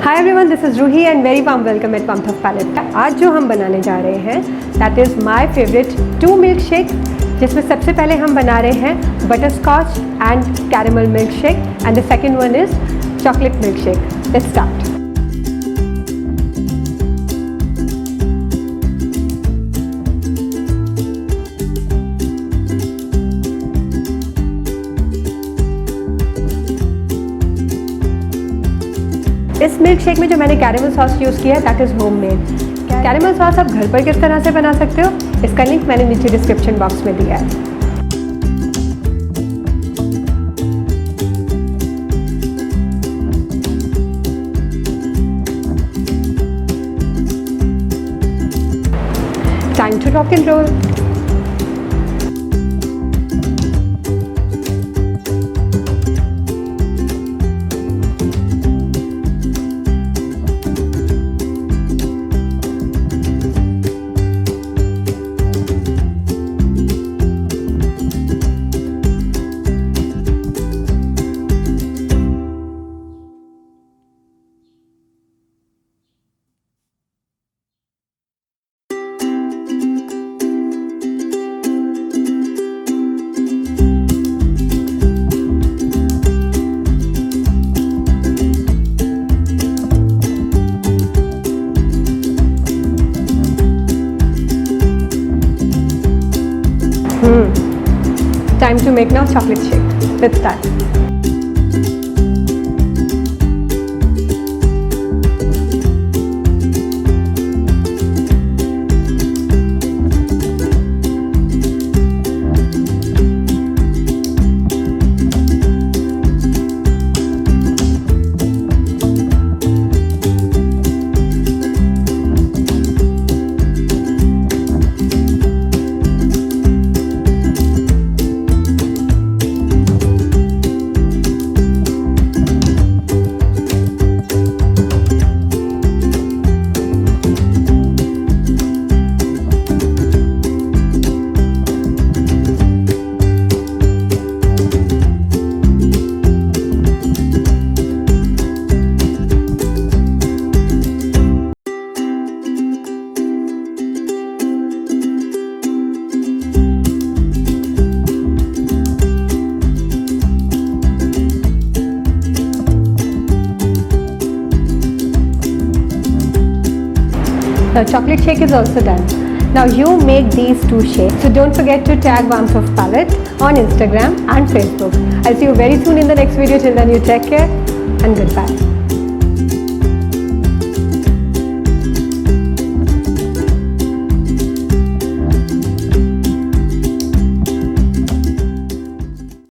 Hi everyone, this is Roohi and very warm welcome at pump of palate. आज जो हम बनाने जा रहे हैं that is my favourite 2 milk shake, जिसमें सबसे पहले हम बना रहे हैं butterscotch and caramel milk shake and the second one is chocolate milk shake. Let's start. इस मिल्क शेक में जो मैंने कैरेमल सॉस यूज़ किया है that is homemade. Caramel sauce आप घर पर किस तरह से बना सकते हो, इसका लिंक मैंने नीचे डिस्क्रिप्शन बॉक्स में दिया है। Time to rock and roll. Time to make now chocolate shake. Let's start. The chocolate shake is also done. Now you make these 2 shakes. So don't forget to tag Warmth of Palette on Instagram and Facebook. I'll see you very soon in the next video. Till then, you take care and goodbye.